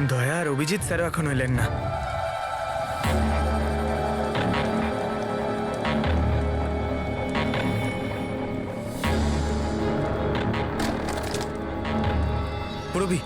দয়া আর অভিজিৎ স্যারও এখন এলেন না। পুরবি,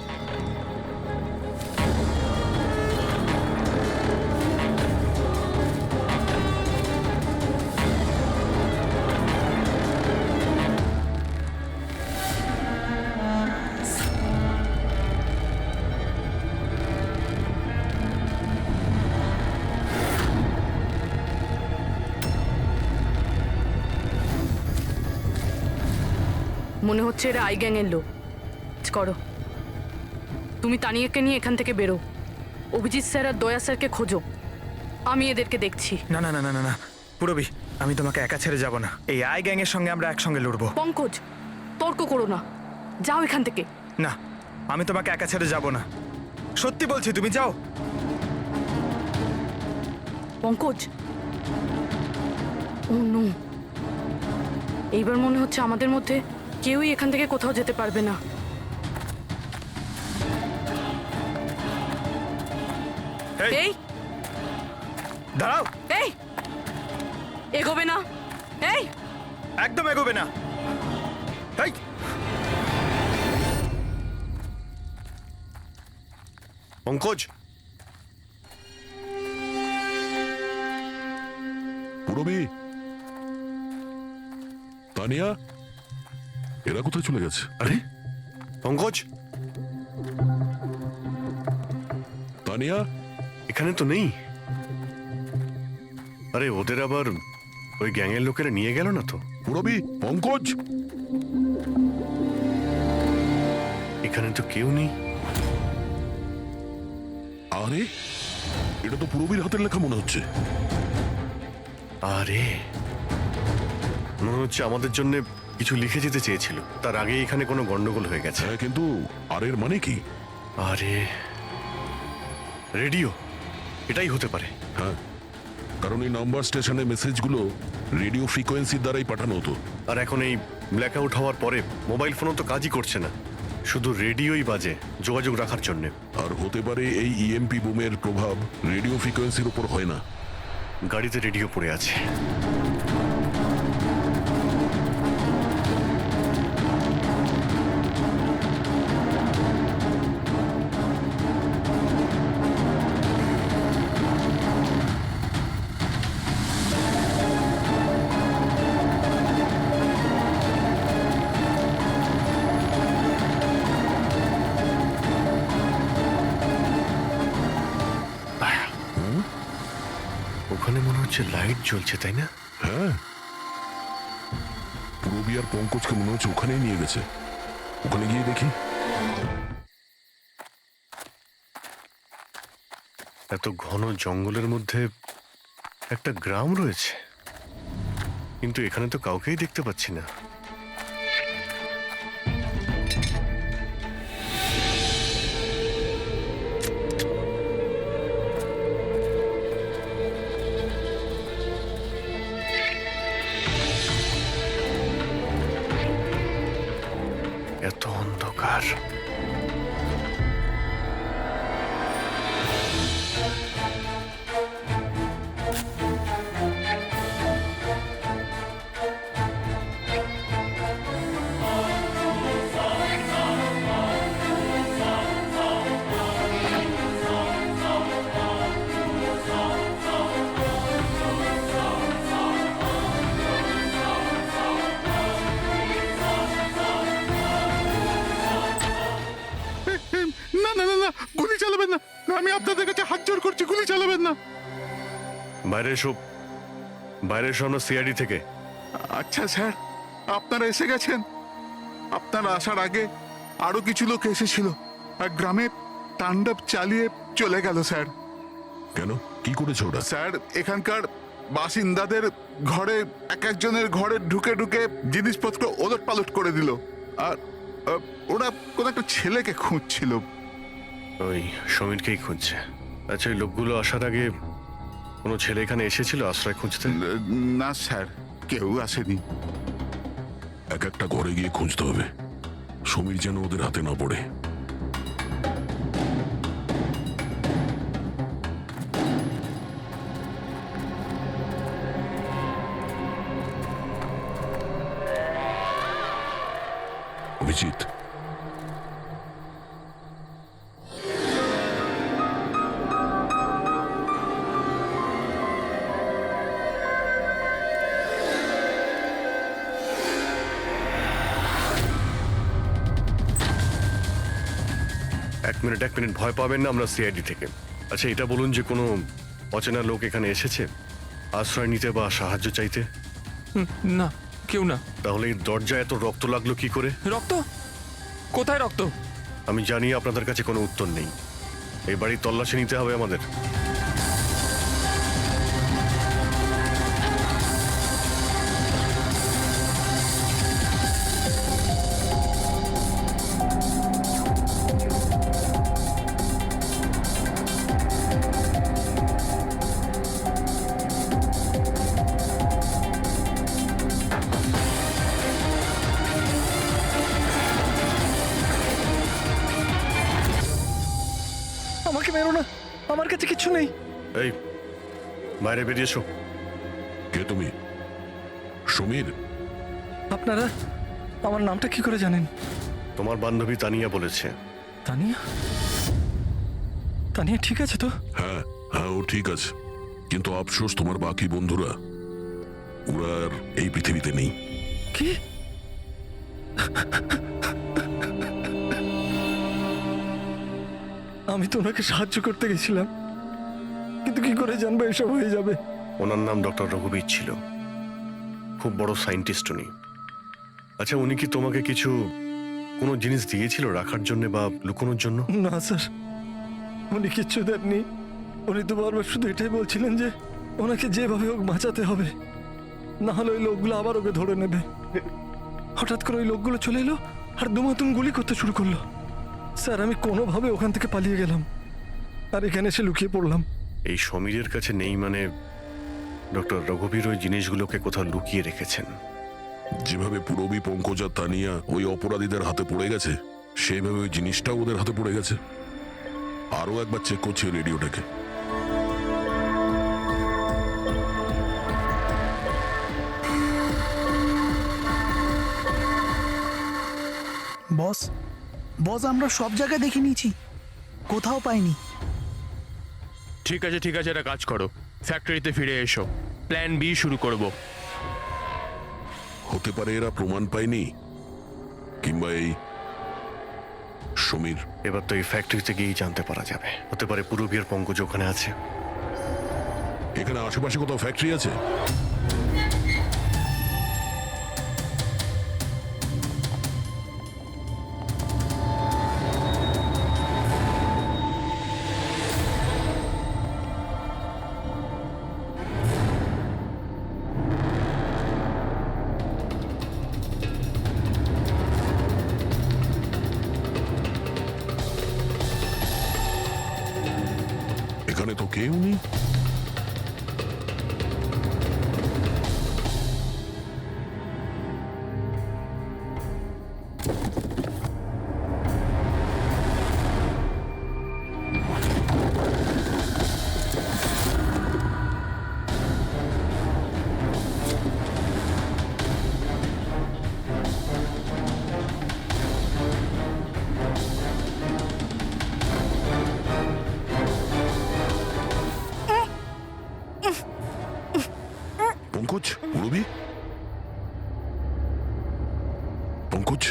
মনে হচ্ছে এরা আই গ্যাং এর লোক। করো, তুমি তানিয়াকে নিয়ে এখান থেকে বেরো। অভিজিৎ স্যার আর দয়া স্যারকে খোঁজো, আমি এদেরকে দেখছি। না না না না না না পুরবি, আমি তোমাকে একা ছেড়ে যাব না। এই আই গ্যাং এর সঙ্গে আমরা একসঙ্গে লড়বো। পঙ্কজ, তর্ক করো না, যাও এখান থেকে। না, আমি তোমাকে একা ছেড়ে যাব না, সত্যি বলছি, তুমি যাও। পঙ্কজ, ও নো, এইবার মনে হচ্ছে আমাদের মধ্যে কেউই এখান থেকে কোথাও যেতে পারবে না। এই দাঁড়াও, এই এগোবে না, এই একদম এগোবে না। এই পঙ্কজ, পুরবি, তানিয়া, এরা কোথায় চলে গেছে? আরে পঙ্কজ, তানিয়া, এখানে তো নেই। আরে ওদের আবার ওই গ্যাংয়ের লোকেরা নিয়ে গেল না তো? পুরবি, পঙ্কজ, এখানে তো কেউ নেই। আরে এটা তো পুরবির হাতের লেখা মনে হচ্ছে। আরে মনে হচ্ছে আমাদের জন্য কিছু লিখে যেতে চেয়েছিল, তার আগে এখানে কোনো গন্ডগোল হয়ে গেছে। হ্যাঁ, কিন্তু আর এর মানে কি? আরে রেডিও, এটাই হতে পারে। হ্যাঁ, কারণ এই নাম্বার স্টেশনে মেসেজগুলো রেডিও ফ্রিকোয়েন্সির দ্বারাই পাঠানো হতো। আর এখন এই ব্ল্যাক আউট হওয়ার পরে মোবাইল ফোনও তো কাজই করছে না, শুধু রেডিওই বাজে যোগাযোগ রাখার জন্য। আর হতে পারে এই ইএমপি বুমের প্রভাব রেডিও ফ্রিকোয়েন্সির উপর হয় না। গাড়িতে রেডিও পড়ে আছে। ওখানে মনে হচ্ছে লাইট জ্বলছে, তাই না? হ্যাঁ, পুরবি আর পঙ্কজকে মনে হচ্ছে ওখানেই নিয়ে গেছে। ওখানে গিয়ে দেখি। এত ঘন জঙ্গলের মধ্যে একটা গ্রাম রয়েছে, কিন্তু এখানে তো কাউকেই দেখতে পাচ্ছি না। এত অন্ধকার। না না না না, গুলি চালাবেন না, আমি আপনাদের কাছে হাত জোড় করছি, গুলি চালাবেন না। বাইরে এসো, বাইরে এসো, আমরা সিআইডি থেকে। আচ্ছা স্যার, আপনারা এসে গেছেন। আপনারা আসার আগে আরো কিছু লোক এসেছিল আর গ্রামে তাণ্ডব চালিয়ে চলে গেল স্যার। কেন, কি করেছে ওরা? স্যার, এখানকার বাসিন্দাদের ঘরে এক একজনের ঘরে ঢুকে ঢুকে জিনিসপত্র ওলট পালট করে দিল। আর ওরা কোন একটা ছেলেকে খুঁজছিল। ওই সমীরকেই খুঁজছে। আচ্ছা, ওই লোকগুলো আসার আগে কোনো ছেলে এখানে এসেছিল আশ্রয় খুঁজতে? না স্যার, কেউ আসেনি। এক একটা ঘরে গিয়ে খুঁজতে হবে, সমীর যেন ওদের হাতে না পড়ে। উচিত। এক মিনিট ভয় পাবেন না, আমরা সিআইডি থেকে। আচ্ছা এটা বলুন যে কোনো অচেনা লোক এখানে এসেছে আশ্রয় নিতে বা সাহায্য চাইতে? না, কেউ না। তাহলে এই দরজায় এত রক্ত লাগলো কি করে? রক্ত? কোথায় রক্ত? আমি জানি আপনাদের কাছে কোনো উত্তর নেই। এই বাড়ির তল্লাশি নিতে হবে আমাদের। আমাকে মেরো না, আমার কাছে কিছু নেই। এই বাইরে বেরিয়ে এসো। কে তুমি? সমীর? আপনারা আমার নামটা কি করে জানেন? তোমার বান্ধবী তানিয়া বলেছে। তানিয়া? তানিয়া ঠিক আছে তো? হ্যাঁ হ্যাঁ, ও ঠিক আছে, কিন্তু আফসোস তোমার বাকি বন্ধুরা ওরা আর এই পৃথিবীতে নেই। কি? আমি তো ওনাকে সাহায্য করতে গেছিলাম, কিন্তু কি করে জানবো এসব হয়ে যাবে? ওনার নাম ডক্টর রঘুবীর ছিল, খুব বড় সায়েন্টিস্ট উনি। আচ্ছা উনি কি তোমাকে কিছু কোনো জিনিস দিয়েছিল রাখার জন্য বা লুকোনোর জন্য? না স্যার, উনি কিচ্ছু দেননি। উনি তো বারবার শুধু এটাই বলছিলেন যে ওনাকে যেভাবে হোক বাঁচাতে হবে, না হলে ওই লোকগুলো আবার ওকে ধরে নেবে। হঠাৎ করে ওই লোকগুলো চলে এলো আর দুমাতুন গুলি করতে শুরু করলো। স্যার আমি কোনোভাবে ওখান থেকে পালিয়ে গেলাম আর এখানে এসে লুকিয়ে পড়লাম। এই সমীরের কাছে নেই মানে ডক্টর রঘুবীর ওই জিনিসগুলোকে কোথাও লুকিয়ে রেখেছেন। যেভাবে পুরবী, পঙ্কজ আর তানিয়া ওই অপরাধীদের হাতে পড়ে গেছে, সেইভাবে ওই জিনিসটাও ওদের হাতে পড়ে গেছে। আরো একবার চেক করছি ওই রেডিওটাকে। বস বস আমরা সব জায়গায় দেখে নিয়েছি, কোথাও পাইনি। ঠিক আছে একটা কাজ করো, ফ্যাক্টরিতে ফিরে এসো, প্ল্যান বি শুরু করব। হতে পারে এরা প্রমাণ পায়নি, কিংবা এই সমীর। এবার তো এই ফ্যাক্টরিতে গিয়েই জানতে পারা যাবে। হতে পারে পুরবী আর পঙ্কজ ওখানে আছে। এখানে আশেপাশে কোথাও ফ্যাক্টরি আছে? এখানে তো কেউ নেই। পঙ্কজ, পুরবী, পঙ্কজ,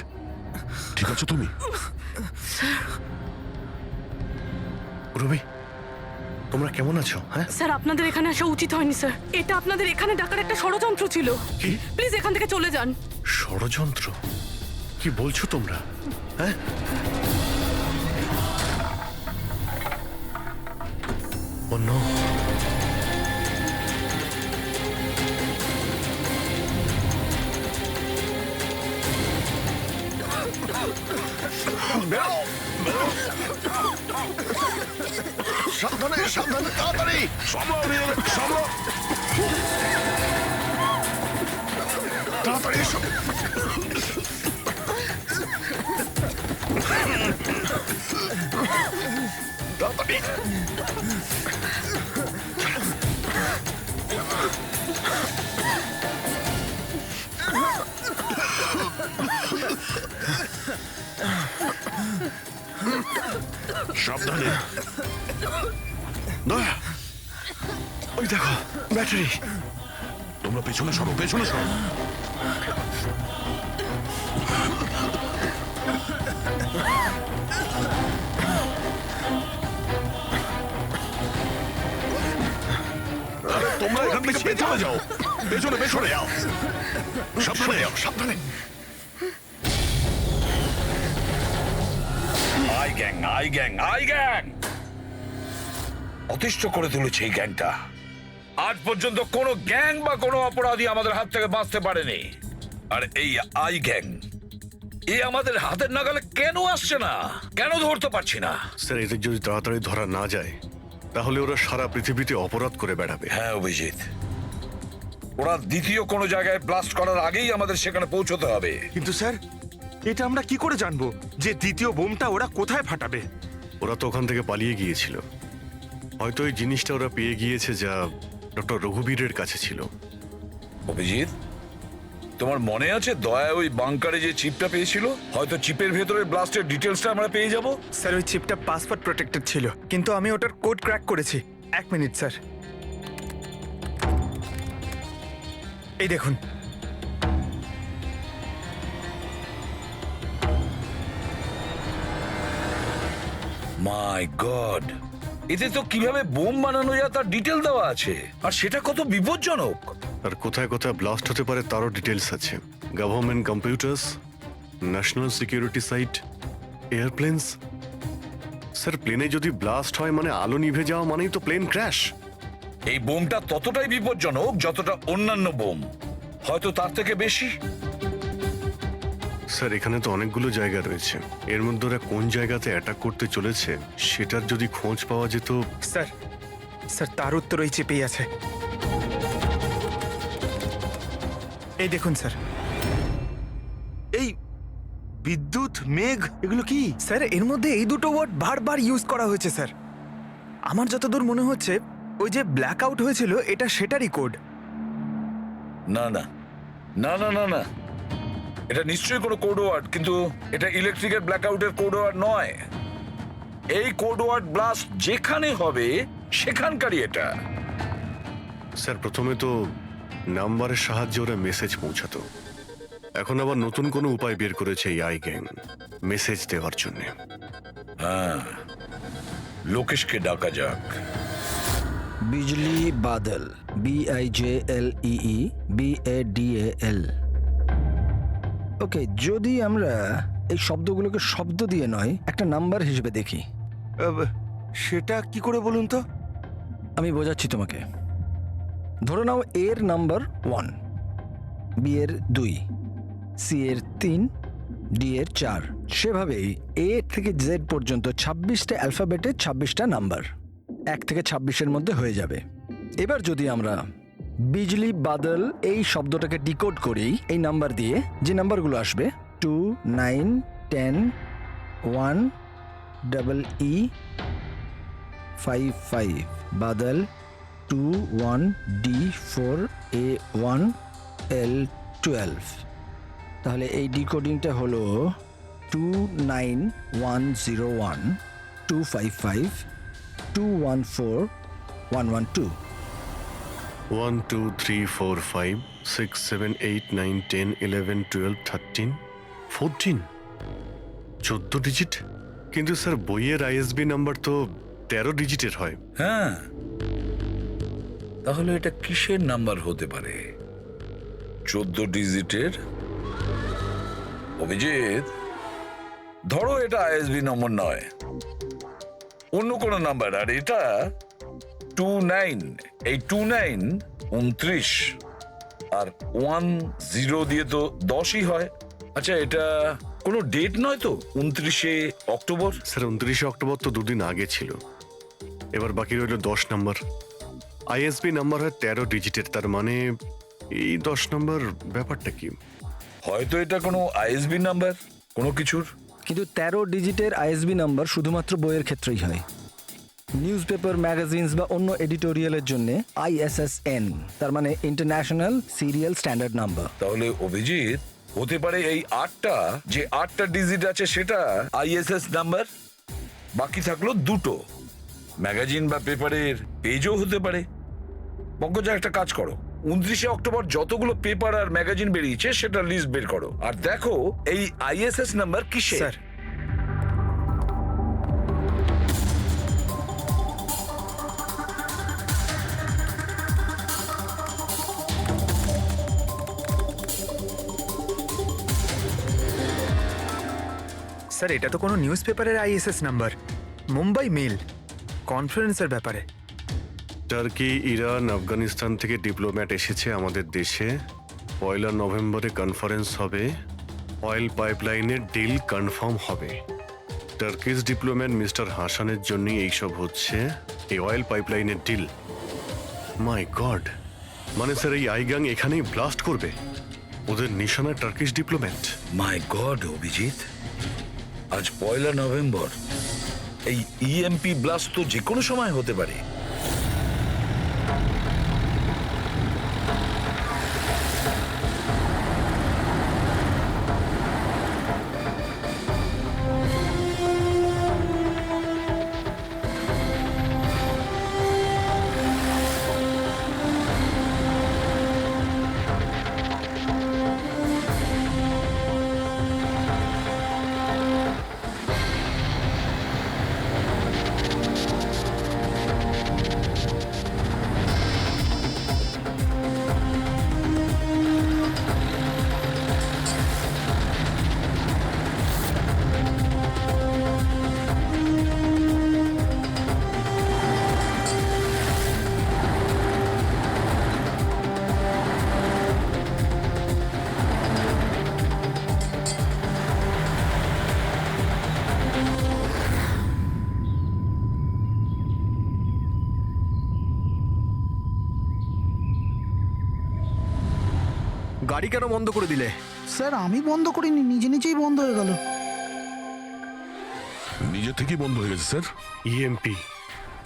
ঠিক আছো তুমি? পুরবী তোমরা কেমন আছো? হ্যাঁ স্যার আপনাদের এখানে আসা উচিত হয়নি স্যার। এটা আপনাদের এখানে ডাকার একটা ষড়যন্ত্র ছিল। কি প্লিজ এখান থেকে চলে যান। ষড়যন্ত্র? কি বলছো তোমরা? হ্যাঁ ও নো, সাবধানে সাবধানে, তাড়াতাড়ি তাড়াতাড়ি এসো। তাড়াতাড়ি সাবধানে। দয়া, ওই দেখো ব্যাটারি। তোমরা পেছনে সরো, পেছনে সরো। তোমরা এখান থেকে পেছনে যাও, পেছনে পেছনে যাও, সাবধানে যাও, সাবধানে। I gang, I gang, I gang অতিষ্ঠ করে তুলেছে এই গ্যাংটা। আজ পর্যন্ত কোনো গ্যাং বা কোনো অপরাধী আমাদের হাত থেকে বাঁচতে পারেনি। আর এই আই গ্যাং আমাদের হাতের নাগালে কেন আসছে না? কেন ধরতে পারছি না? স্যার, এদের যদি তাড়াতাড়ি ধরা না যায় তাহলে ওরা সারা পৃথিবীতে অপরাধ করে বেড়াবে। হ্যাঁ অভিজিৎ, ওরা দ্বিতীয় কোনো জায়গায় ব্লাস্ট করার আগেই আমাদের সেখানে পৌঁছতে হবে। কিন্তু স্যার, এটা আমরা কি করে জানবো যে দ্বিতীয় বোমটা ওরা কোথায় ফাটাবে? ওরা তো ওখান থেকে পালিয়ে গিয়েছিল। হয়তো এই জিনিসটা ওরা পেয়ে গিয়েছে যা ডক্টর রঘুবীরের কাছে ছিল। অভিজিৎ, তোমার মনে আছে দয়া ওই বাংকারে যে চিপটা পেয়েছিল? হয়তো চিপের ভেতরে ব্লাস্টের ডিটেলসটা আমরা পেয়ে যাব। স্যার, ওই চিপটা পাসওয়ার্ড প্রোটেক্টেড ছিল, কিন্তু আমি ওটার কোড ক্র্যাক করেছি। 1 মিনিট স্যার, এই দেখুন। মাই গড, এতে তো কিভাবে বোম বানানো যায় তার ডিটেল দেওয়া আছে, আর সেটা কত বিপজ্জনক। আর কোথায় কোথায় ব্লাস্ট হতে পারে তারও ডিটেলস আছে। Government computers, national security site, airplanes. Sir, প্লেনে যদি ব্লাস্ট হয় মানে আলো নিভে যাওয়া মানেই তো প্লেন ক্র্যাশ। এই বোমটা ততটাই বিপজ্জনক যতটা অন্যান্য বোম, হয়তো তার থেকে বেশি। স্যার, এখানে তো অনেকগুলো জায়গা রয়েছে। এর মধ্যে ওরা কোন জায়গাতে অ্যাটাক করতে চলেছে সেটার যদি খোঁজ পাওয়া যেত। স্যার, স্যার তার উত্তর ওই চিপেই আছে। এই দেখুন স্যার। এই বিদ্যুৎ, মেঘ, এগুলো কি? স্যার, এর মধ্যে এই দুটো ওয়ার্ড বারবার ইউজ করা হয়েছে স্যার। আমার যতদূর মনে হচ্ছে ওই যে ব্ল্যাক আউট হয়েছিল এটা সেটারই কোড। না না না না না না, এটা নিশ্চয়ই কোনো কোড ওয়ার্ড, কিন্তু এটা ইলেকট্রিকের ব্ল্যাকআউটের কোড ওয়ার্ড নয়। এই কোড ওয়ার্ড ব্লাস্ট যেখানে হবে সেখানকারই এটা। স্যার, প্রথমে তো নাম্বারের সাহায্যে ওরা মেসেজ পৌঁছাতো। এখন আবার নতুন কোনো উপায় বের করেছে এই আই গ্যাং মেসেজ দেওয়ার জন্য। হ্যাঁ, লোকেশকে ডাকা যাক। বিজলি বাদল, BIJLEE BADAL। ওকে, যদি আমরা এই শব্দগুলোকে শব্দ দিয়ে নয় একটা নাম্বার হিসেবে দেখি। সেটা কি করে বলুন তো? আমি বোঝাচ্ছি তোমাকে। ধরে নাও এর নাম্বার 1, বি এর 2, সি এর 3, ডি এর 4। সেভাবেই এ থেকে জেড পর্যন্ত 26টা অ্যালফাবেটের 26টা নাম্বার 1 থেকে 26-এর মধ্যে হয়ে যাবে। এবার যদি আমরা বিজলি বাদল এই শব্দটাকে ডিকোড করি এই নাম্বার দিয়ে, যে নাম্বারগুলো আসবে 2, 9, 10, 1, EE 5, 5, বাদল 2, 1, D4, A1, L12। তাহলে এই ডিকোডিংটা হলো 29101 255 214 112। 1 2 3 4 5 6 7 8 9 10 11 12 13 14 14 ডিজিট। কিন্তু স্যার, বইয়ের আইএসবি নাম্বার তো 13 ডিজিটের হয়। হ্যাঁ, তাহলে এটা কিসের নাম্বার হতে পারে? 14 ডিজিটের? অভিজিৎ, ধরো এটা আইএসবি নম্বর নয়, অন্য কোনো নাম্বার। আর এটা 29, এই 29 29, আর 10 দিয়ে তো 10ই হয়। আচ্ছা, এটা কোনো ডেট নয় তো? 29শে অক্টোবর? স্যার, 29শে অক্টোবর তো দুদিন আগে ছিল। এবার বাকি রইল 10 নাম্বার। আইএসবি নাম্বার হয় 13 ডিজিটের, তার মানে এই 10 নাম্বার ব্যাপারটা কি? হয়তো এটা কোনো আইএসবি নাম্বার কোনো কিছুর। কিন্তু 13 ডিজিটের আইএসবি নাম্বার শুধুমাত্র বইয়ের ক্ষেত্রেই হয়। নিউজ পেপার, ম্যাগাজিনস বা অন্য এডিটোরিয়ালের জন্য ISSN, তার মানে ইন্টারন্যাশনাল সিরিয়াল স্ট্যান্ডার্ড নাম্বার। তাহলে অভিজিৎ, হতে পারে এই 8টা যে 8টা ডিজিট আছে সেটা ISS নাম্বার। বাকি থাকলো দুটো, ম্যাগাজিন বা পেপারের পেজও হতে পারে। পঙ্কজা, একটা কাজ করো, 29শে অক্টোবর যতগুলো পেপার আর ম্যাগাজিন বেরিয়েছে সেটা লিস্ট বের করো, আর দেখো এই আইএসএস নাম্বার কিসে। স্যার স্যার এটা তো কোনো নিউজ পেপারের আইএসএস নাম্বার, মুম্বাই মেল, কনফারেন্সের ব্যাপারে। টার্কি, ইরান, আফগানিস্তান থেকে ডিপ্লোম্যাট এসেছে আমাদের দেশে। 1 নভেম্বরে কনফারেন্স হবে, অয়েল পাইপলাইনের ডিল কনফার্ম হবে। টার্কিশ ডিপ্লোম্যাট মিস্টার হাসানের জন্যই এইসব হচ্ছে, এই অয়েল পাইপলাইনের ডিল। মাই গড, মানে স্যার এই আইগাং এখানেই ব্লাস্ট করবে? ওদের নিশানা টার্কিশ ডিপ্লোম্যাট। মাই গড অভিজিৎ, আজ 1 নভেম্বর, এই ইএমপি ব্লাস্ট তো যে কোনো সময় হতে পারে। গাড়ি কেন বন্ধ করে দিলে? স্যার আমি বন্ধ করিনি, নিজে নিজেই বন্ধ হয়ে গেল। নিজে থেকেই বন্ধ হয়ে গেছে স্যার। ইএমপি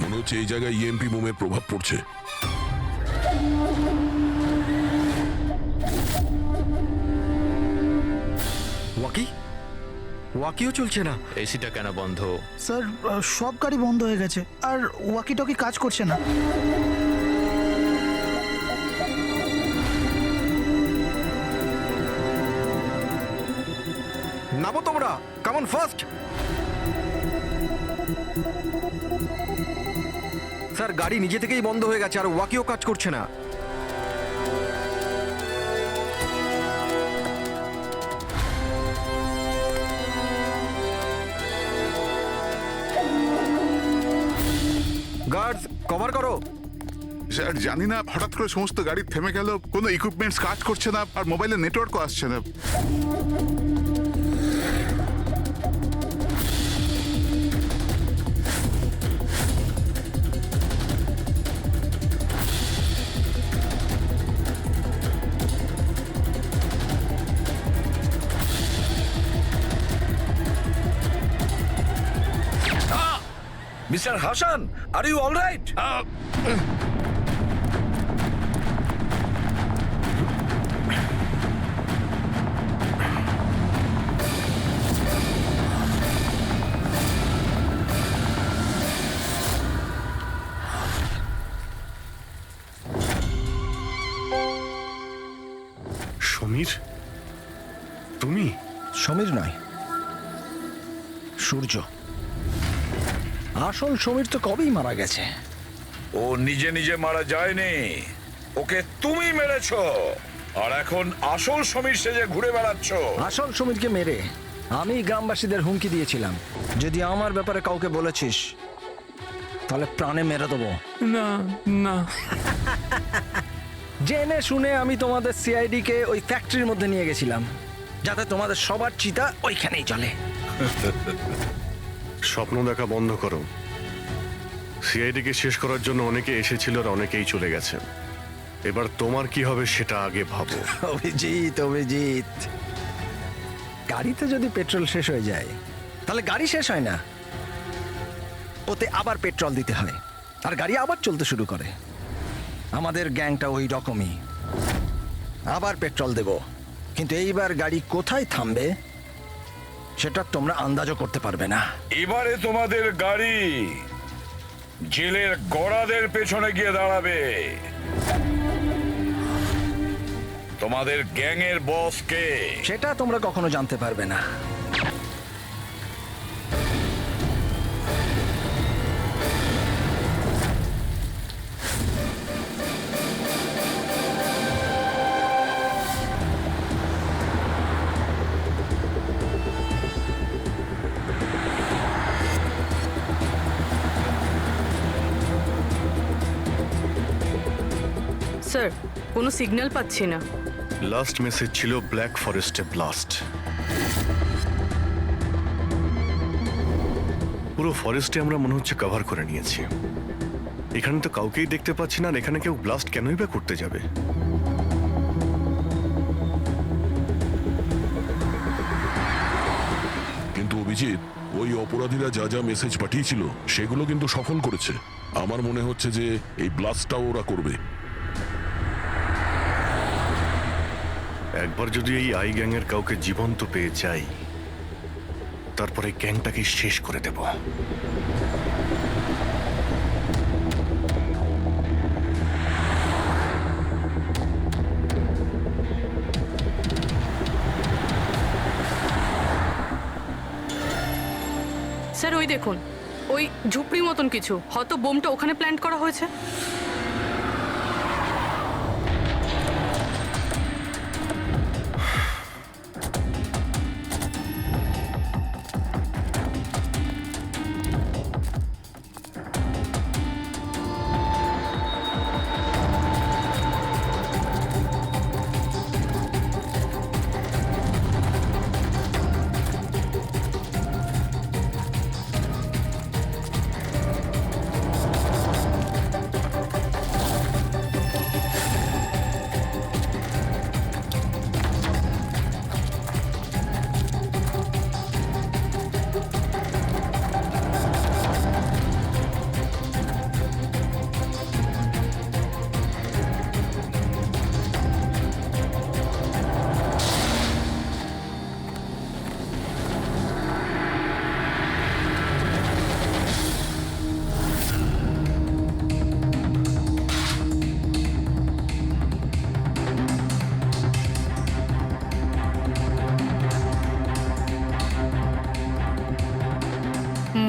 মনে হচ্ছে এই জায়গায় ইএমপি বোমের প্রভাব পড়ছে। ওয়াকি ওয়াকিও চলছে না। এসিটা কেন বন্ধ? স্যার সব গাড়ি বন্ধ হয়ে গেছে, আর ওয়াকি টকি কাজ করছে না। নামো তোমরা, কামন ফার্স্ট। স্যার গাড়ি নিজে থেকেই বন্ধ হয়ে গেছে, আর ওয়াকিও কাজ করছে না। গার্ডস কভার করো। স্যার জানি না, হঠাৎ করে সমস্ত গাড়ি থেমে গেল, কোনো ইকুইপমেন্টস কাজ করছে না, আর মোবাইলে নেটওয়ার্কও আসছে না। Mister Hasan, are you all right? Sameer, তুমি? সমীর নয়, সূর্য। আসল সমীর তো কবেই মারা গেছে। ও নিজে নিজে মারা যায়নি, ওকে তুমি মেরেছো, আর এখন আসল সমীর সেজে ঘুরে বেড়াচ্ছ। আসল সমীরকে মেরে আমি গ্রামবাসীদের হুমকি দিয়েছিলাম, যদি আমার ব্যাপারে কাউকে বলেছিস তাহলে প্রাণে মেরে দেবো। না না, জেনে শুনে আমি তোমাদের সিআইডি কে ওই ফ্যাক্টরির মধ্যে নিয়ে গেছিলাম, যাতে তোমাদের সবার চিতা ওইখানেই চলে। স্বপ্ন দেখা বন্ধ করো। সিআইডিকে শেষ করার জন্য অনেকে এসেছিল আর অনেকেই চলে গেছে। এবার তোমার কি হবে সেটা আগে ভাবো। অভিজিৎ, অভিজিৎ, গাড়িতে যদি পেট্রোল শেষ হয়ে যায় তাহলে গাড়ি শেষ হয় না, ওতে আবার পেট্রোল দিতে হয়, আর গাড়ি আবার চলতে শুরু করে। আমাদের গ্যাংটা ওই রকমই, আবার পেট্রোল দেব, কিন্তু এইবার গাড়ি কোথায় থামবে সেটা তোমরা আন্দাজও করতে পারবে না। এবারে তোমাদের গাড়ি জেলের গড়াদের পেছনে গিয়ে দাঁড়াবে। তোমাদের গ্যাংয়ের বস কে? সেটা তোমরা কখনো জানতে পারবে না। স্যার কোনো সিগন্যাল পাচ্ছি না। লাস্ট মেসেজ ছিল ব্ল্যাক ফরেস্টে ব্লাস্ট। পুরো ফরেস্টে আমরা মনে হচ্ছে কভার করে নিয়েছি। এখানে তো কাউকেই দেখতে পাচ্ছি না, আর এখানে কেউ ব্লাস্ট কেনই বা করতে যাবে? কিন্তু অভিজিৎ, ওই অপরাধীরা যা যা মেসেজ পাঠিয়েছিল সেগুলো কিন্তু সফল করেছে। আমার মনে হচ্ছে যে এই ব্লাস্টটাও ওরা করবে। একবার যদি এই আই গ্যাংয়ের কাউকে জীবন্ত পেয়ে যাই, তারপরে গ্যাংটাকে শেষ করে দেব। স্যার ওই দেখুন, ওই ঝুপড়ি মতন কিছু, হয়তো বোমটা ওখানে প্ল্যান্ট করা হয়েছে।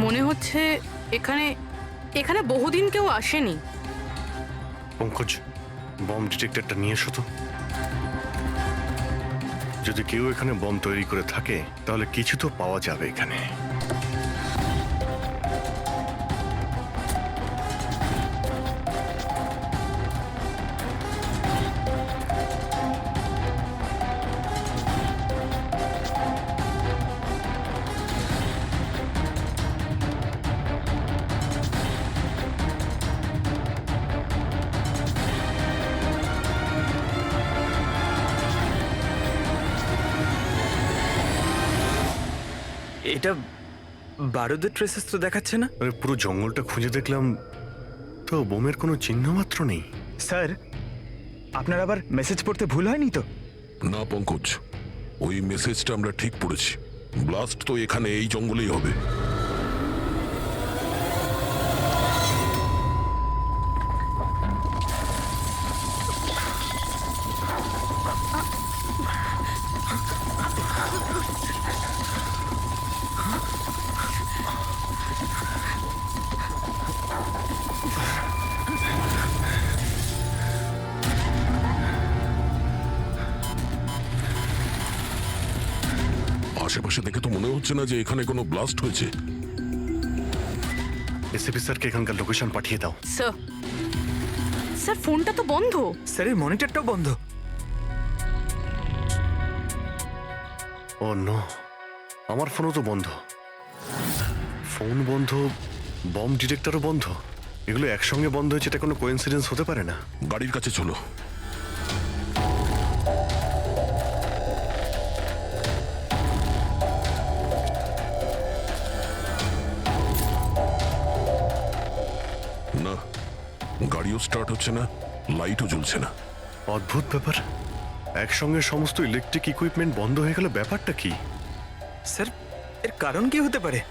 মনে হচ্ছে এখানে এখানে বহুদিন কেউ আসেনি। পঙ্কজ, বম ডিটেক্টরটা নিয়ে এসো তো। যদি কেউ এখানে বম তৈরি করে থাকে তাহলে কিছু তো পাওয়া যাবে এখানে। এটা বারুদের ট্রেসেস তো দেখাচ্ছে না। আরে পুরো জঙ্গলটা খুঁজে দেখলাম, তো বোমের কোনো চিহ্ন মাত্র নেই। স্যার, আপনার আবার মেসেজ পড়তে ভুল হয়নি তো? না পঙ্কজ, ওই মেসেজটা আমরা ঠিক পড়েছি। ব্লাস্ট তো এখানে এই জঙ্গলেই হবে। আশেপাশে দেখে তো মনে হচ্ছে না যে এখানে কোনো ব্লাস্ট হয়েছে। এসিপি স্যারকে এখানকার লোকেশন পাঠিয়ে দাও। স্যার স্যার ফোনটা তো বন্ধ। স্যারের মনিটরটাও বন্ধ। ও নো, আমার ফোনও তো বন্ধ। ফোন বন্ধ, বম ডিটেক্টরও বন্ধ। এগুলো একসঙ্গে বন্ধ হয়েছে, এটা কোনো কোইন্সিডেন্স হতে পারে না। গাড়ির কাছে চলো। না, গাড়িও স্টার্ট হচ্ছে না, লাইটও জ্বলছে না। অদ্ভুত ব্যাপার, একসঙ্গে সমস্ত ইলেকট্রিক ইকুইপমেন্ট বন্ধ হয়ে গেল, ব্যাপারটা কি? স্যার এর কারণ কি হতে পারে?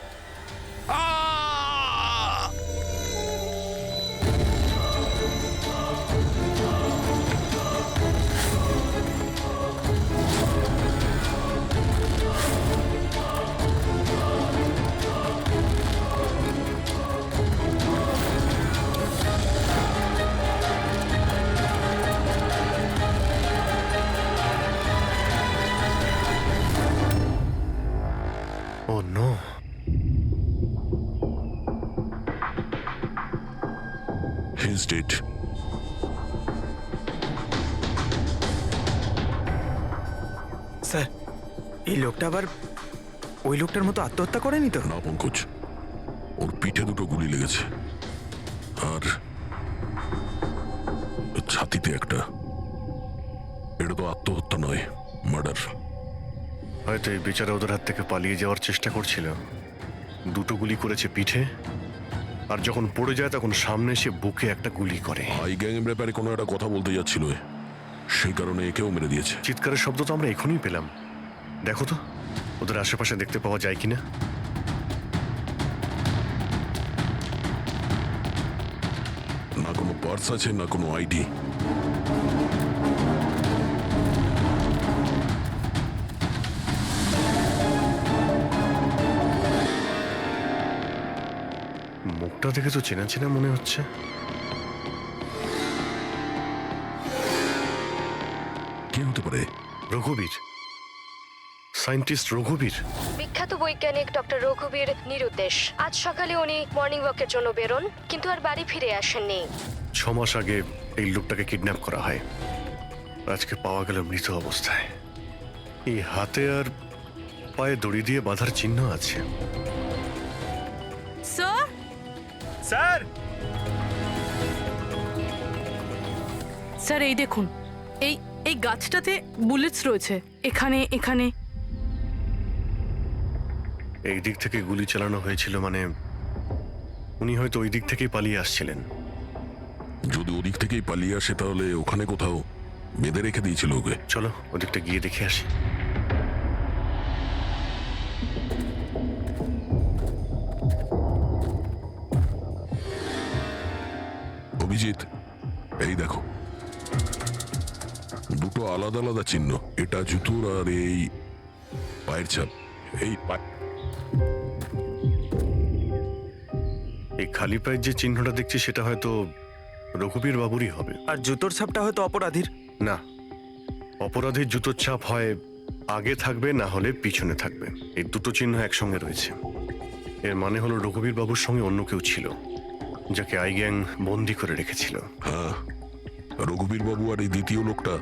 ও নো, হিজ ডেড। স্যার, এই লোকটা আবার ওই লোকটার মতো আত্মহত্যা করেনি তো? না পঙ্কজ, ওর পিঠে দুটো গুলি লেগেছে আর ছাতিতে একটা। এটা তো আত্মহত্যা নয়, মার্ডার। হয়তো এই বেচারা ওদের হাত থেকে পালিয়ে যাওয়ার চেষ্টা করছিল। দুটো গুলি করেছে পিঠে, আর যখন পড়ে যায় তখন সামনে এসে বুকে একটা গুলি করে। হাই গ্যাং এর ব্যাপারে কোনো একটা কথা বলতে যাচ্ছিল, সেই কারণে একেও মেরে দিয়েছে। চিৎকারের শব্দ তো আমরা এখনই পেলাম। দেখো তো ওদের আশেপাশে দেখতে পাওয়া যায় কিনা। না কোনো পার্স আছে, না কোনো আইডি। মুখটা দেখে তো চেনা চেনা মনে হচ্ছে। কে হতে পারে? রঘুবীর, সায়েন্টিস্ট রঘুবীর। বিখ্যাত বৈজ্ঞানিক ডক্টর রঘুবীর নিরুদ্দেশ। আজ সকালে উনি মর্নিং ওয়াকের জন্য বেরোন, কিন্তু আর বাড়ি ফিরে আসেননি। 6 মাস আগে এই লোকটাকে কিডন্যাপ করা হয়। আজকে পাওয়া গেল মৃত অবস্থায়। এই হাতে আর পায়ে দড়ি দিয়ে বাঁধার চিহ্ন আছে। স্যার, স্যার, স্যার এই দেখুন, এই এই গাছটাতে বুলেটস রয়েছে। এখানে এখানে এই দিক থেকে গুলি চালানো হয়েছিল, মানে উনি হয়তো ওই দিক থেকেই পালিয়ে আসছিলেন। যদি ওদিক থেকেই পালিয়ে আসে তাহলে ওখানে কোথাও বেঁধে রেখে দিয়েছিল ওকে। চলো ওদিকটা গিয়ে দেখে আসি। অভিজিৎ, এই দেখো, দুটো আলাদা আলাদা চিহ্ন। এটা জুতোর আর এই পায়ের ছাপ। এই খালি পায়ের যে চিহ্নটা দেখছি সেটা হয়তো রঘুবীর বাবুরই হবে। আর জুতোর ছাপটা হয়তো অপরাধীর। না, অপরাধীর জুতোর ছাপ হয় আগে থাকবে, না হলে পিছনে থাকবে। এই দুটো চিহ্ন একসঙ্গে রয়েছে। এর মানে হলো রঘুবীর বাবুর সঙ্গে অন্য কেউ ছিল, যাকে আই গ্যাং বন্দি করে রেখেছিল। হ্যাঁ, রঘুবীর বাবু আর এই দ্বিতীয় লোকটা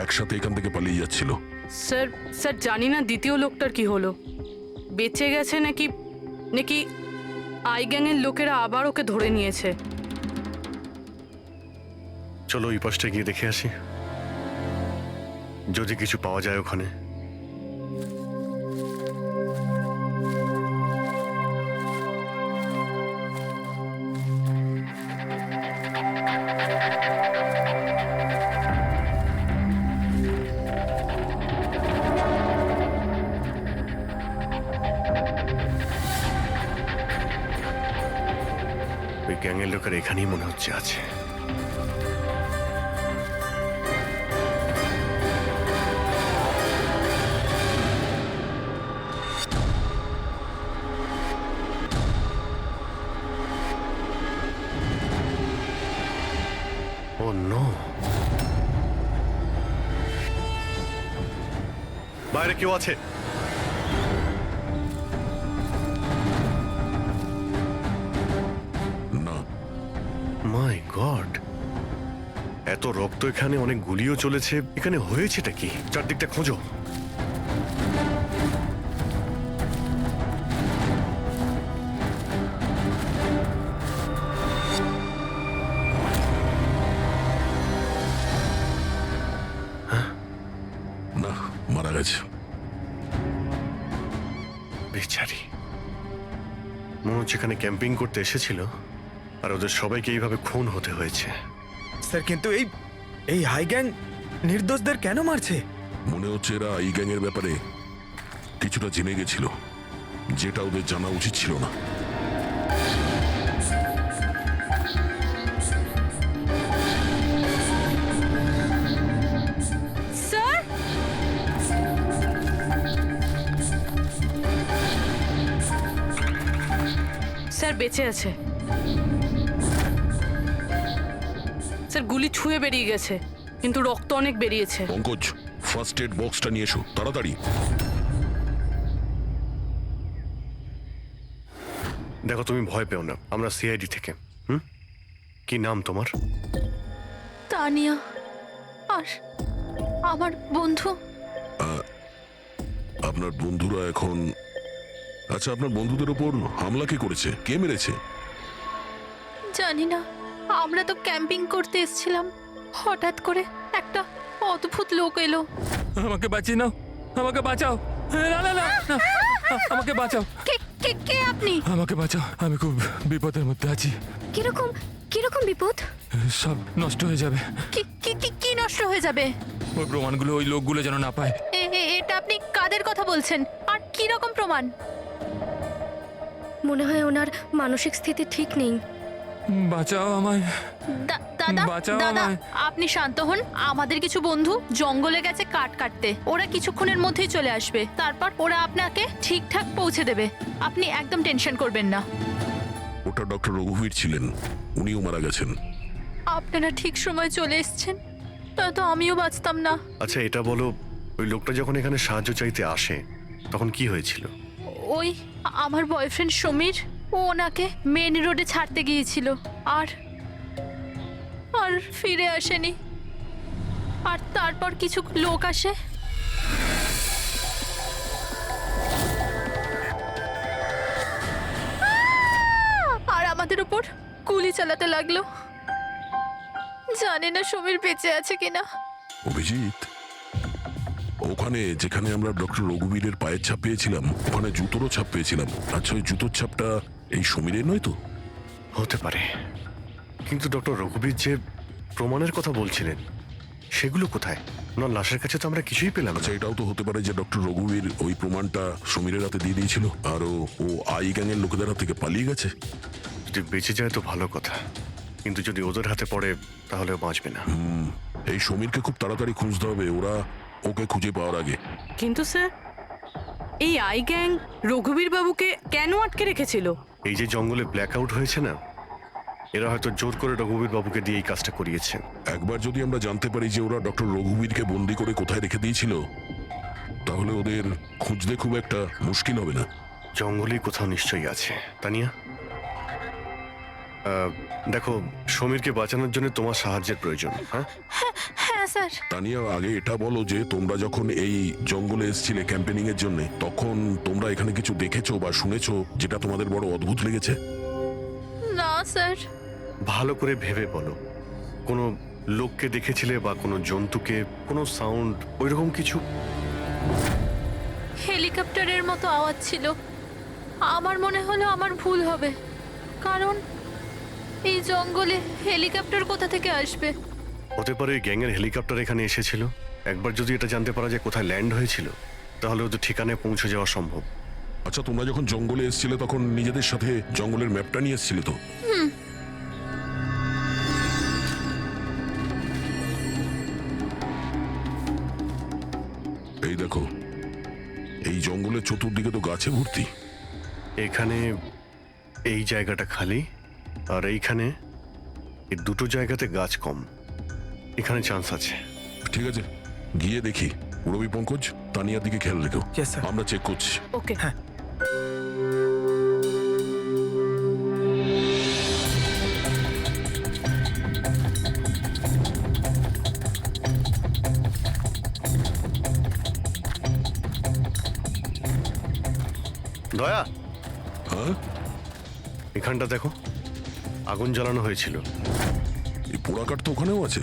একসাথে এখান থেকে পালিয়ে যাচ্ছিল। স্যার, স্যার জানি না দ্বিতীয় লোকটার কি হলো, বেঁচে গেছে নাকি নাকি আই গ্যাংয়ের লোকেরা আবার ওকে ধরে নিয়েছে। চলো ওই পাশটা গিয়ে দেখে আসি, যদি কিছু পাওয়া যায় ওখানে। ওই গ্যাংয়ের লোকের এখানেই মনে হচ্ছে আছে। ও নো, বাইরে কেউ আছে? না, মাই গড, এত রক্ত এখানে, অনেক গুলিও চলেছে। এখানে হয়েছেটা কি? চারদিকটা খোঁজো। না, মারা গেছে। বেচারি, মনে হচ্ছে এখানে ক্যাম্পিং করতে এসেছিল, আর ওদের সবাইকে এইভাবে খুন হতে হয়েছে। স্যার কিন্তু এই এই হাই গ্যাং নির্দোষদের কেন মারছে? মনে হচ্ছে এরা এই গ্যাংয়ের ব্যাপারে কিছুটা জেনে গেছিল, যেটা ওদের জানা উচিত ছিল না। স্যার, স্যার বেঁচে আছে। স্যার গুলি ছুঁয়ে বেরিয়ে গেছে, কিন্তু রক্ত অনেক বেরিয়েছে। পঙ্কজ, ফার্স্ট এড বক্সটা নিয়ে এসো তাড়াতাড়ি। দেখো, তুমি ভয় পেও না, আমরা সিআইডি থেকে। কি নাম তোমার? তানিয়া, আর আমার বন্ধু। আপনার বন্ধুরা এখন... আচ্ছা, আপনার বন্ধুদের ওপর হামলা কে করেছে? কে মেরেছে? জানি না, আমরা তো ক্যাম্পিং করতে এসেছিলাম, হঠাৎ করে একটা অদ্ভুত লোক এলো। আমাকে বাঁচিয়ে নাও, আমাকে বাঁচাও। না না না না, আমাকে বাঁচাও। কে কে কে আপনি? আমাকে বাঁচাও, আমি খুব বিপদের মধ্যে আছি। কিরকম কিরকম বিপদ? সব নষ্ট হয়ে যাবে। কি কি কি কি নষ্ট হয়ে যাবে? ওই প্রমাণগুলো ওই লোকগুলো যেন না পায়। এটা আপনি কাদের কথা বলছেন, আর কি রকম প্রমাণ? মনে হয় ওনার মানসিক স্থিতি ঠিক নেই। বাঁচাও আমায়, দাদা বাঁচাও দাদা, আমায়। আপনি শান্ত হন। আমাদের কিছু বন্ধু জঙ্গলে গেছে কাঠ কাটতে, ওরা কিছুক্ষণের মধ্যেই চলে আসবে, তারপর ওরা আপনাকে ঠিকঠাক পৌঁছে দেবে। আপনি একদম টেনশন করবেন না। ওটা ডক্টর রঘুবীর ছিলেন, উনিও মারা গেছেন। আপনারা ঠিক সময় চলে এসেছেন, নয়তো আমিও বাঁচতাম না। আচ্ছা, এটা বলো, ওই লোকটা যখন এখানে সাহায্য চাইতে আসে তখন কি হয়েছিল? ওই আমার বয়ফ্রেন্ড সমীর, ও ওনাকে মেন রোডে ছাড়তে গিয়েছিল, আর আর ফিরে আসেনি। আর তারপর কিছু লোক আসে, আর আমাদের উপর গুলি চালাতে লাগলো। জানি না সমীর বেঁচে আছে কিনা। অভিজিৎ, ওখানে যেখানে আমরা ডক্টর রঘুবীরের পায়ের ছাপ পেয়েছিলাম, ওখানে জুতোরও ছাপ পেয়েছিলাম। আচ্ছা, ওই জুতোর ছাপটা এই সমীরের নয় তো? হতে পারে, কিন্তু ডক্টর রঘুবীর যে প্রমাণের কথা বলছিলেন সেগুলো কোথায়? ওনার লাশের কাছে তো আমরা কিছুই পেলাম না। আচ্ছা, এটাও তো হতে পারে যে ডক্টর রঘুবীর ওই প্রমাণটা সমীরের হাতে দিয়ে দিয়েছিল, আর ও আই গ্যাংয়ের লোকেদের হাত থেকে পালিয়ে গেছে। যদি বেঁচে যায় তো ভালো কথা, কিন্তু যদি ওদের হাতে পড়ে তাহলে বাঁচবে না। এই সমীরকে খুব তাড়াতাড়ি খুঁজতে হবে, ওরা ওকে খুঁজে পাওয়ার আগে। কিন্তু স্যার, এই আই গ্যাং রঘুবীর বাবুকে কেন আটকে রেখেছিল? এই যে জঙ্গলে ব্ল্যাক আউট হয়েছে না, এরা হয়তো জোর করে রঘুবীর বাবুকে দিয়ে এই কাজটা করিয়েছে। একবার যদি আমরা জানতে পারি যে ওরা ডক্টর রঘুবীরকে বন্দি করে কোথায় রেখে দিয়েছিল, তাহলে ওদের খুঁজতে খুব একটা মুশকিল হবে না। জঙ্গলেই কোথাও নিশ্চয়ই আছে। তানিয়া, দেখো, সমীরকে বাঁচানোর জন্য তোমার সাহায্যের প্রয়োজন। হ্যাঁ হ্যাঁ স্যার। তানিয়া, আগে এটা বলো যে তোমরা যখন এই জঙ্গলে এসেছিলে ক্যাম্পেনিং এর জন্য, তখন তোমরা এখানে কিছু দেখেছো বা শুনেছো যেটা তোমাদের বড় অদ্ভুত লেগেছে? না স্যার। ভালো করে ভেবে বলো, কোনো লোককে দেখেছিলে বা কোনো জন্তুকে, কোনো সাউন্ড, ওইরকম কিছু? হেলিকপ্টারের মতো আওয়াজ ছিল। আমার মনে হলো আমার ভুল হবে, কারণ এই জঙ্গলে হেলিকপ্টার কোথা থেকে আসবে? হতে পারে গ্যাংয়ের হেলিকপ্টার এখানে এসেছিল। একবার যদি এটা জানতে পারা যায় কোথায় ল্যান্ড হয়েছিল, তাহলে ওদের ঠিকানায় পৌঁছে যাওয়া সম্ভব। আচ্ছা, তোমরা যখন জঙ্গলে এসেছিলে তখন নিজেদের সাথে জঙ্গলের ম্যাপটা নিয়ে এসেছিলে তো? এই দেখো, এই জঙ্গলের চতুর্দিকে তো গাছে ভর্তি। এখানে এই জায়গাটা খালি, আর এইখানে এই দুটো জায়গাতে গাছ কম। এখানে চান্স আছে। ঠিক আছে, গিয়ে দেখি। রবি, পঙ্কজ, তানিয়ার দিকে খেয়াল রেখো। Yes, sir. আমরা চেক করছি। ওকে। হ্যাঁ। দয়া, হ্যাঁ, এখানটা দেখো, আগুন জ্বালানো হয়েছিল। এই পোড়াকাঠ তো ওখানেও আছে।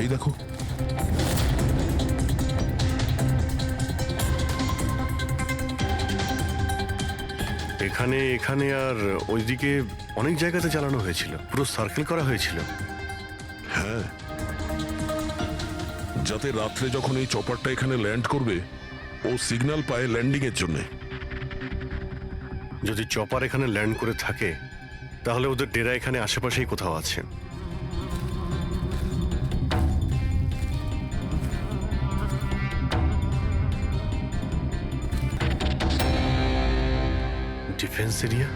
এই দেখো, এখানে এখানে আর ওইদিকে অনেক জায়গাতে জ্বালানো হয়েছিল, পুরো সার্কেল করা হয়েছিল। হ্যাঁ, যাতে রাত্রে যখন এই চপারটা এখানে ল্যান্ড করবে ও সিগন্যাল পায় ল্যান্ডিং এর জন্য। যদি চপার এখানে ল্যান্ড করে থাকে তাহলে ওদের ডেরা এখানে আশেপাশেই কোথাও আছে। ডিফেন্স এরিয়া,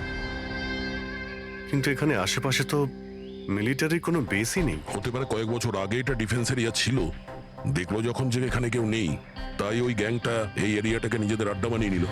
কিন্তু এখানে আশেপাশে তো মিলিটারির কোনো বেসই নেই। হতে পারে কয়েক বছর আগে এটা ডিফেন্স এরিয়া ছিল, দেখলো যখন যে এখানে কেউ নেই, তাই ওই গ্যাংটা এই এরিয়াটাকে নিজেদের আড্ডা বানিয়ে নিল।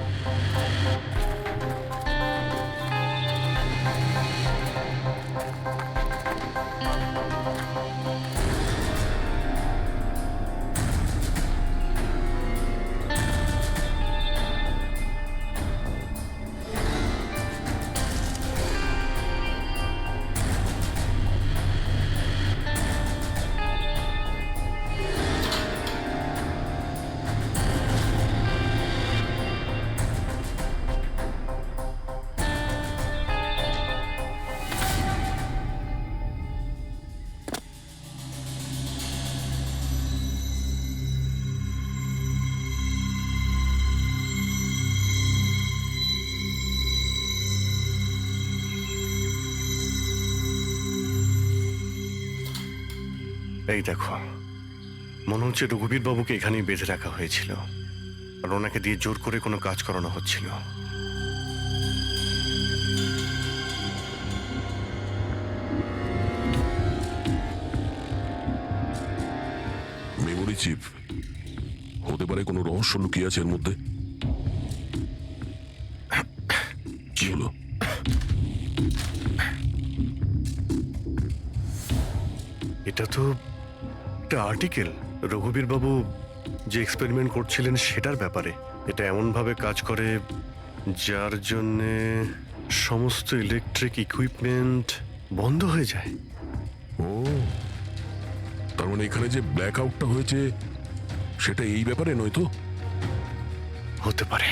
এই দেখো, মনে হচ্ছে রঘুবীর বাবুকে এখানেই বেঁধে রাখা হয়েছিল আর ওনাকে দিয়ে জোর করে কোনো কাজ করানো হচ্ছিল। মেমোরি চিপ হতে পারে, কোনো রহস্য লুকিয়ে আছে এর মধ্যে। কি হলো? এটা তো একটা আর্টিকেল, রঘুবীর বাবু যে এক্সপেরিমেন্ট করছিলেন সেটার ব্যাপারে। এটা এমনভাবে কাজ করে যার জন্যে সমস্ত ইলেকট্রিক ইকুইপমেন্ট বন্ধ হয়ে যায়। ও, তার মানে এখানে যে ব্ল্যাক আউটটা হয়েছে সেটা এই ব্যাপারে নয় তো? হতে পারে।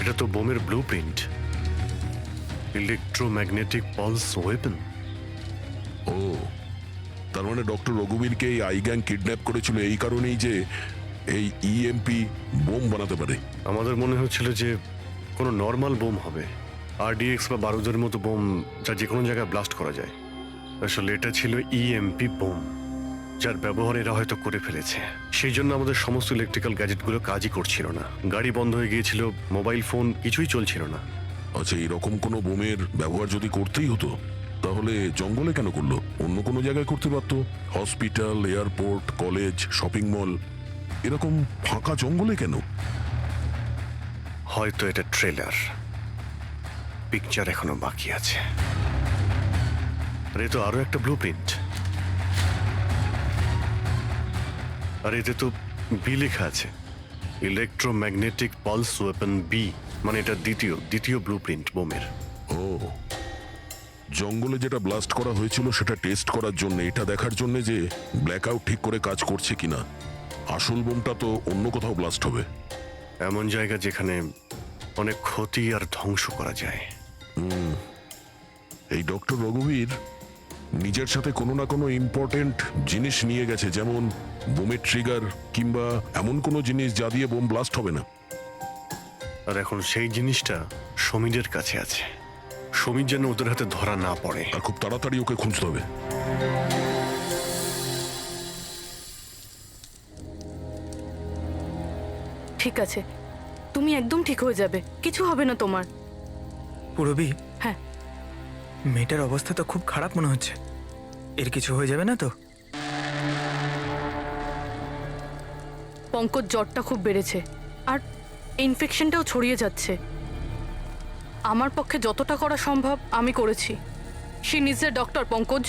এটা তো বোমের blueprint, electromagnetic pulse weapon. ও, তার মানে ডক্টর রঘুবীরকে এই আই গ্যাং কিডন্যাপ করেছিল এই কারণেই যে এই ইএমপি বোম বানাতে পারে। আমাদের মনে হচ্ছিল যে কোনো নর্মাল বোম হবে, আরডিএক্স বা বারুদের মতো বোম যা যে কোনো জায়গায় ব্লাস্ট করা যায়। আসলে এটা ছিল ইএমপি বোম, যার ব্যবহার এরা হয়তো করে ফেলেছে। সেই জন্য আমাদের সমস্ত ইলেকট্রিক্যাল গ্যাজেটগুলো কাজই করছিল না, গাড়ি বন্ধ হয়ে গিয়েছিল, মোবাইল ফোন কিছুই চলছিল না। আচ্ছা, এরকম কোনো বোমের ব্যবহার যদি করতেই হতো তাহলে জঙ্গলে কেন করলো? অন্য কোনো জায়গায় করতে পারতো, hospital, airport, college, shopping mall, এরকম ফাঁকা জঙ্গলে কেন? হয়তো এটা ট্রেলার, পিকচার এখনো বাকি আছে। আর এ তো আরো একটা ব্লু প্রিন্ট, আর এতে তো বি লেখা আছে, ইলেকট্রোম্যাগনেটিক পালস ওয়েপন বি, মানে এটা দ্বিতীয় ব্লু প্রিন্ট বোমের। ও, জঙ্গলে যেটা ব্লাস্ট করা হয়েছিল সেটা টেস্ট করার জন্য, এটা দেখার জন্য যে ব্ল্যাকআউট ঠিক করে কাজ করছে কিনা। আসল বোমটা তো অন্য কোথাও ব্লাস্ট হবে। এমন জায়গা যেখানে অনেক ক্ষতি আর ধ্বংস করা যায়। এই ডক্টর রঘুবীর নিজের সাথে কোনো না কোনো ইম্পর্টেন্ট জিনিস নিয়ে গেছে, যেমন বোমের ট্রিগার কিংবা এমন কোনো জিনিস যা দিয়ে বোম ব্লাস্ট হবে না। আর এখন সেই জিনিসটা সমীরের কাছে আছে। সমীর যেন ওদের হাতে ধরা না পড়ে। আর খুব তাড়াতাড়ি ওকে খুঁজতে হবে। ঠিক আছে, তুমি একদম ঠিক হয়ে যাবে, কিছু হবে না তোমার। পুরবি, হ্যাঁ, মেয়েটার অবস্থা তো খুব খারাপ মনে হচ্ছে। এর কিছু হয়ে যাবে না তো? পঙ্কজ জ্বরটা খুব বেড়েছে আর ইনফেকশনটাও ছড়িয়ে যাচ্ছে। আমার পক্ষে যতটা করা সম্ভব আমি করেছি। She needs a doctor, Pankaj.